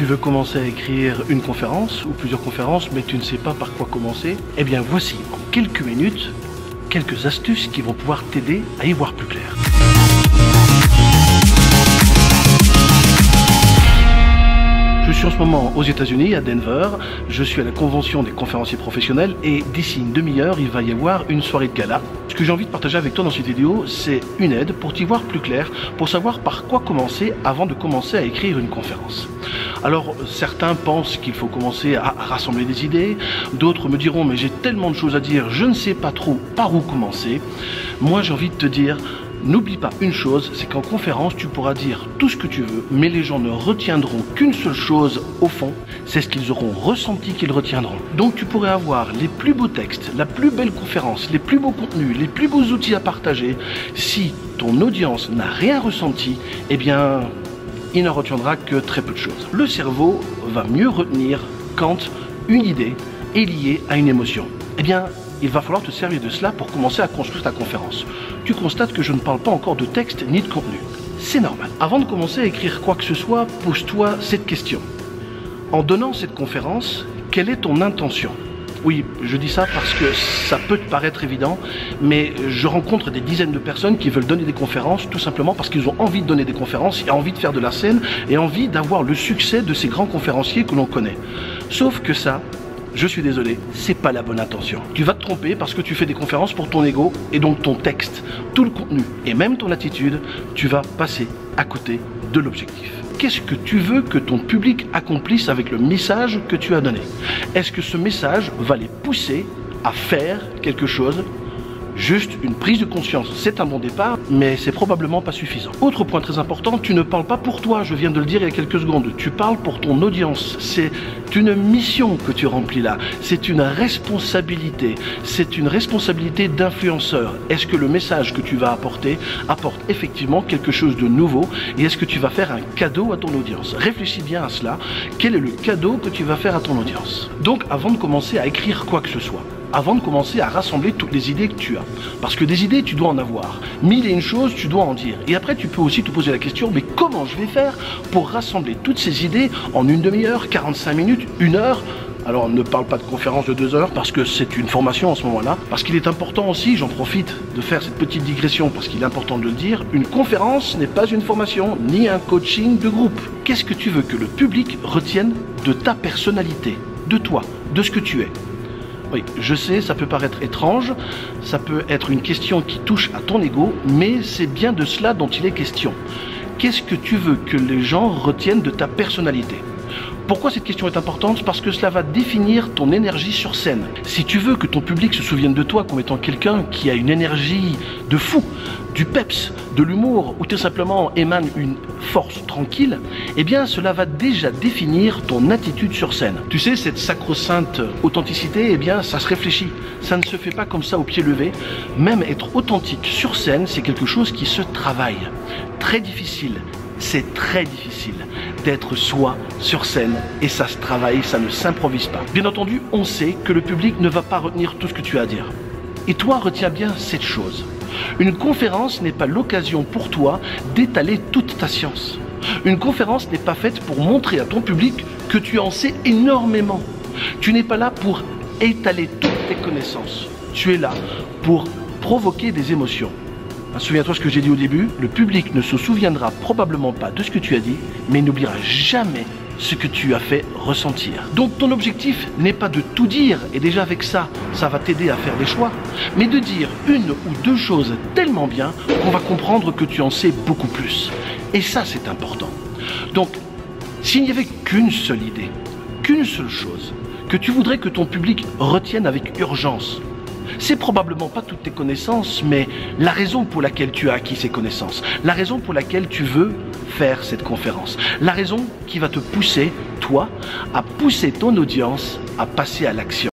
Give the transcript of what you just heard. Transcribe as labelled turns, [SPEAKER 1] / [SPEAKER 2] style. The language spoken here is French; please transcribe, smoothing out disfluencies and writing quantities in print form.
[SPEAKER 1] Tu veux commencer à écrire une conférence ou plusieurs conférences, mais tu ne sais pas par quoi commencer? Eh bien voici, en quelques minutes, quelques astuces qui vont pouvoir t'aider à y voir plus clair. Je suis en ce moment aux États-Unis, à Denver. Je suis à la convention des conférenciers professionnels et d'ici une demi-heure, il va y avoir une soirée de gala. Ce que j'ai envie de partager avec toi dans cette vidéo, c'est une aide pour t'y voir plus clair, pour savoir par quoi commencer avant de commencer à écrire une conférence. Alors, certains pensent qu'il faut commencer à rassembler des idées, d'autres me diront « mais j'ai tellement de choses à dire, je ne sais pas trop par où commencer ». Moi, j'ai envie de te dire, n'oublie pas une chose, c'est qu'en conférence, tu pourras dire tout ce que tu veux, mais les gens ne retiendront qu'une seule chose au fond, c'est ce qu'ils auront ressenti qu'ils retiendront. Donc tu pourrais avoir les plus beaux textes, la plus belle conférence, les plus beaux contenus, les plus beaux outils à partager. Si ton audience n'a rien ressenti, eh bien, il ne retiendra que très peu de choses. Le cerveau va mieux retenir quand une idée est liée à une émotion. Eh bien, il va falloir te servir de cela pour commencer à construire ta conférence. Tu constates que je ne parle pas encore de texte ni de contenu. C'est normal. Avant de commencer à écrire quoi que ce soit, pose-toi cette question. En donnant cette conférence, quelle est ton intention? Oui, je dis ça parce que ça peut te paraître évident, mais je rencontre des dizaines de personnes qui veulent donner des conférences tout simplement parce qu'ils ont envie de donner des conférences, et envie de faire de la scène et envie d'avoir le succès de ces grands conférenciers que l'on connaît. Sauf que ça, je suis désolé, c'est pas la bonne intention. Tu vas te tromper parce que tu fais des conférences pour ton ego et donc ton texte, tout le contenu et même ton attitude, tu vas passer à côté de l'objectif. Qu'est-ce que tu veux que ton public accomplisse avec le message que tu as donné? Est-ce que ce message va les pousser à faire quelque chose? Juste une prise de conscience, c'est un bon départ, mais c'est probablement pas suffisant. Autre point très important, tu ne parles pas pour toi, je viens de le dire il y a quelques secondes, tu parles pour ton audience. C'est une mission que tu remplis là, c'est une responsabilité d'influenceur. Est-ce que le message que tu vas apporter apporte effectivement quelque chose de nouveau, et est-ce que tu vas faire un cadeau à ton audience? Réfléchis bien à cela, quel est le cadeau que tu vas faire à ton audience? Donc avant de commencer à écrire quoi que ce soit, avant de commencer à rassembler toutes les idées que tu as. Parce que des idées, tu dois en avoir. 1001 choses, tu dois en dire. Et après, tu peux aussi te poser la question, mais comment je vais faire pour rassembler toutes ces idées en une demi-heure, 45 minutes, 1 heure? Alors, ne parle pas de conférence de 2 heures parce que c'est une formation en ce moment-là. Parce qu'il est important aussi, j'en profite de faire cette petite digression parce qu'il est important de le dire, une conférence n'est pas une formation ni un coaching de groupe. Qu'est-ce que tu veux que le public retienne de ta personnalité, de toi, de ce que tu es? Oui, je sais, ça peut paraître étrange, ça peut être une question qui touche à ton ego, mais c'est bien de cela dont il est question. Qu'est-ce que tu veux que les gens retiennent de ta personnalité? Pourquoi cette question est importante? Parce que cela va définir ton énergie sur scène. Si tu veux que ton public se souvienne de toi comme étant quelqu'un qui a une énergie de fou, du peps, de l'humour, ou tout simplement émane une force tranquille, eh bien cela va déjà définir ton attitude sur scène. Tu sais, cette sacro-sainte authenticité, eh bien ça se réfléchit. Ça ne se fait pas comme ça au pied levé. Même être authentique sur scène, c'est quelque chose qui se travaille. Très difficile. C'est très difficile d'être soi sur scène et ça se travaille, ça ne s'improvise pas. Bien entendu, on sait que le public ne va pas retenir tout ce que tu as à dire. Et toi, retiens bien cette chose. Une conférence n'est pas l'occasion pour toi d'étaler toute ta science. Une conférence n'est pas faite pour montrer à ton public que tu en sais énormément. Tu n'es pas là pour étaler toutes tes connaissances. Tu es là pour provoquer des émotions. Souviens-toi ce que j'ai dit au début, le public ne se souviendra probablement pas de ce que tu as dit, mais il n'oubliera jamais ce que tu as fait ressentir. Donc ton objectif n'est pas de tout dire, et déjà avec ça, ça va t'aider à faire des choix, mais de dire 1 ou 2 choses tellement bien qu'on va comprendre que tu en sais beaucoup plus. Et ça, c'est important. Donc, s'il n'y avait qu'une seule idée, qu'une seule chose, que tu voudrais que ton public retienne avec urgence, c'est probablement pas toutes tes connaissances, mais la raison pour laquelle tu as acquis ces connaissances, la raison pour laquelle tu veux faire cette conférence, la raison qui va te pousser, toi, à pousser ton audience à passer à l'action.